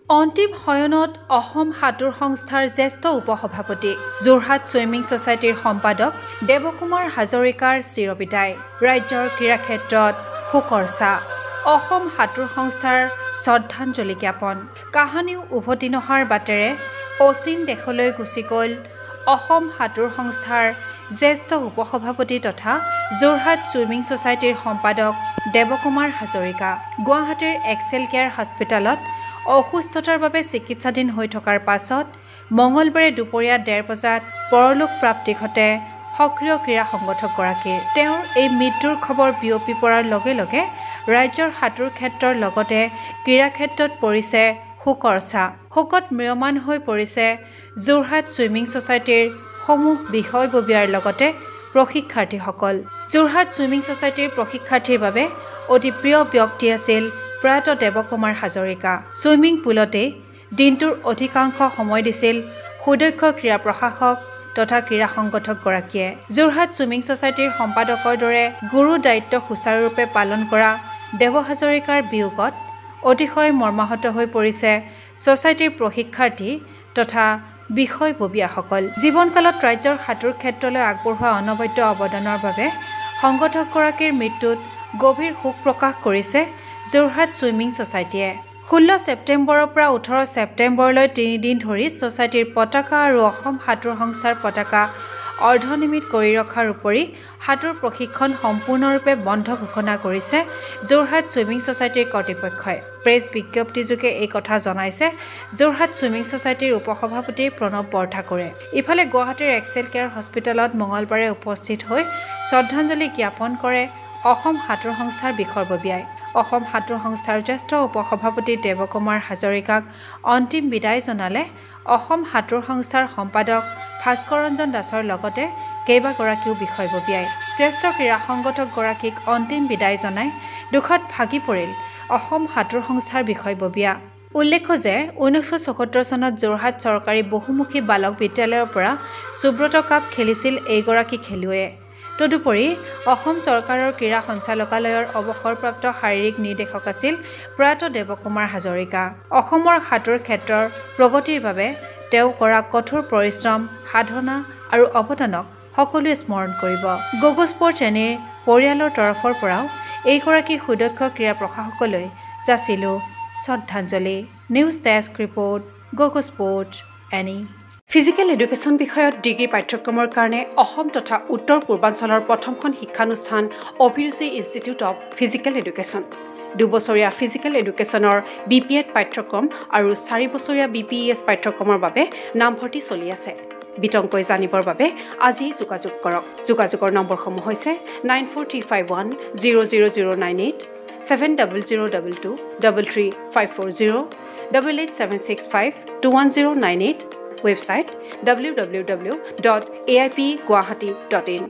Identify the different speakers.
Speaker 1: অন্তিম শয়নত অসম সাঁতোৰ সংস্থাৰ জ্যেষ্ঠ উপসভাপতি যোৰহাট ছুইমিং ছ'চাইটিৰ সম্পাদক দেৱকুমাৰ হাজৰিকাৰ চিৰবিদায়। ৰাজ্যৰ ক্ৰীড়া ক্ষেত্ৰত শোকৰ ছাঁ। অসম সাঁতোৰ সংস্থাৰ শ্ৰদ্ধাঞ্জলি জ্ঞাপন। কাহানিও উভতি নহাৰ বাটেৰে অচিন দেশলৈ গুচি গ'ল অসম সাঁতোৰ সংস্থাৰ জ্যেষ্ঠ উপসভাপতি তথা যোৰহাট ছুইমিং ছ'চাইটিৰ সম্পাদক দেৱকুমাৰ হাজৰিকা। গুৱাহাটীৰ এক্সেল কেয়াৰ হস্পিটেলত অসুস্থতাৰ বাবে চিকিৎসাধীন হৈ থকাৰ পাছত মঙলবাৰে দুপৰীয়া ১:৩০ বজাত পৰলোক প্ৰাপ্তি ঘটে সক্ৰিয় ক্ৰীড়া সংগঠকগৰাকীৰ। তেওঁৰ এই মৃত্যুৰ খবৰ বিয়পি পৰাৰ লগে লগে ৰাজ্যৰ সাঁতোৰ ক্ষেত্ৰৰ লগতে ক্ৰীড়া ক্ষেত্ৰত পৰিছে শোকৰ ছাঁ। শোকত ম্ৰিয়মান হৈ পৰিছে যোৰহাট ছুইমিং ছ'চাইটিৰ সমূহ বিষয়ববীয়াৰ লগতে প্ৰশিক্ষাৰ্থীসকল। যোৰহাট ছুইমিং ছ'চাইটিৰ প্ৰশিক্ষাৰ্থীৰ বাবে অতি প্ৰিয় ব্যক্তি আছিল প্ৰয়াত দেৱকুমাৰ হাজৰিকা। ছুইমিং পুলতেই দিনটোৰ অধিকাংশ সময় দিছিল সুদক্ষ ক্ৰীড়া প্ৰশাসক তথা ক্ৰীড়া সংগঠকগৰাকীয়ে। যোৰহাট ছুইমিং ছ'চাইটিৰ সম্পাদকৰ দৰে গুৰু দায়িত্ব সুচাৰুৰূপে পালন কৰা দেৱ হাজৰিকাৰ বিয়োগত অতিশয় মৰ্মাহত হৈ পৰিছে ছ'চাইটিৰ প্ৰশিক্ষাৰ্থী তথা বিষয়ববীয়াসকল। জীৱনকালত ৰাজ্যৰ সাঁতোৰ ক্ষেত্ৰলৈ আগবঢ়োৱা অনবদ্য অৱদানৰ বাবে সংগঠকগৰাকীৰ মৃত্যুত গভীৰ শোক প্ৰকাশ কৰিছে যোৰহাট ছুইমিং ছ'চাইটিয়ে। 16 ছেপ্টেম্বৰৰ পৰা 18 ছেপ্টেম্বৰলৈ 3 দিন ধৰি ছ'চাইটিৰ পতাকা আৰু অসম সাঁতোৰ সংস্থাৰ পতাকা অৰ্ধনিমিত কৰি ৰখাৰ উপৰি সাঁতোৰ প্ৰশিক্ষণ সম্পূৰ্ণৰূপে বন্ধ ঘোষণা কৰিছে যোৰহাট ছুইমিং ছ'চাইটিৰ কৰ্তৃপক্ষই। প্ৰেছ বিজ্ঞপ্তিযোগে এই কথা জনাইছে যোৰহাট ছুইমিং ছ'চাইটিৰ উপসভাপতি প্ৰণৱ বৰঠাকুৰে। ইফালে গুৱাহাটীৰ এক্সেল কেয়াৰ হস্পিটেলত মঙলবাৰে উপস্থিত হৈ শ্ৰদ্ধাঞ্জলি জ্ঞাপন কৰে অসম সাঁতোৰ সংস্থাৰ বিষয়ববীয়াই। অসম সাঁতোৰ সংস্থাৰ জ্যেষ্ঠ উপসভাপতি দেৱকুমাৰ হাজৰিকাক অন্তিম বিদায় জনালে অসম সাঁতোৰ সংস্থাৰ সম্পাদক ভাস্কৰ ৰঞ্জন দাসৰ লগতে কেইবাগৰাকীও বিষয়ববীয়াই। জ্যেষ্ঠ ক্ৰীড়া সংগঠকগৰাকীক অন্তিম বিদায় জনাই দুখত ভাগি পৰিল অসম সাঁতোৰ সংস্থাৰ বিষয়ববীয়া। উল্লেখ্য যে 1974 চনত যোৰহাট চৰকাৰী বহুমুখী বালক বিদ্যালয়ৰ পৰা সুব্ৰত কাপ খেলিছিল এইগৰাকী খেলুৱৈয়ে। তদুপৰি অসম চৰকাৰৰ ক্ৰীড়া সঞ্চালকালয়ৰ অৱসৰপ্ৰাপ্ত শাৰীৰিক নিৰ্দেশক আছিল প্ৰয়াত দেৱকুমাৰ হাজৰিকা। অসমৰ সাঁতোৰ ক্ষেত্ৰৰ প্ৰগতিৰ বাবে তেওঁ কৰা কঠোৰ পৰিশ্ৰম, সাধনা আৰু অৱদানক সকলোৱে স্মৰণ কৰিব। গগো স্পৰ্টছ এনিৰ পৰিয়ালৰ তৰফৰ পৰাও এইগৰাকী সুদক্ষ ক্ৰীড়া প্ৰশাসকলৈ যাচিলো শ্ৰদ্ধাঞ্জলি। নিউজ ডেস্ক ৰিপৰ্ট, গগো স্পৰ্টছ এনি। ফিজিকেল এডুকেশ্যন বিষয়ত ডিগ্ৰী পাঠ্যক্ৰমৰ কাৰণে অসম তথা উত্তৰ পূৰ্বাঞ্চলৰ প্ৰথমখন শিক্ষানুষ্ঠান অভিৰুচি ইনষ্টিটিউট অৱ ফিজিকেল এডুকেশ্যন। 2 বছৰীয়া ফিজিকেল এডুকেশ্যনৰ BPEd পাঠ্যক্ৰম আৰু 4 বছৰীয়া BPES পাঠ্যক্ৰমৰ বাবে নামভৰ্তি চলি আছে। বিতংকৈ জানিবৰ বাবে আজি যোগাযোগ কৰক। যোগাযোগৰ নম্বৰসমূহ হৈছে 9335100098, 700222 33540, 88765210998, ৱেবছাইট www.aipguwahati.in।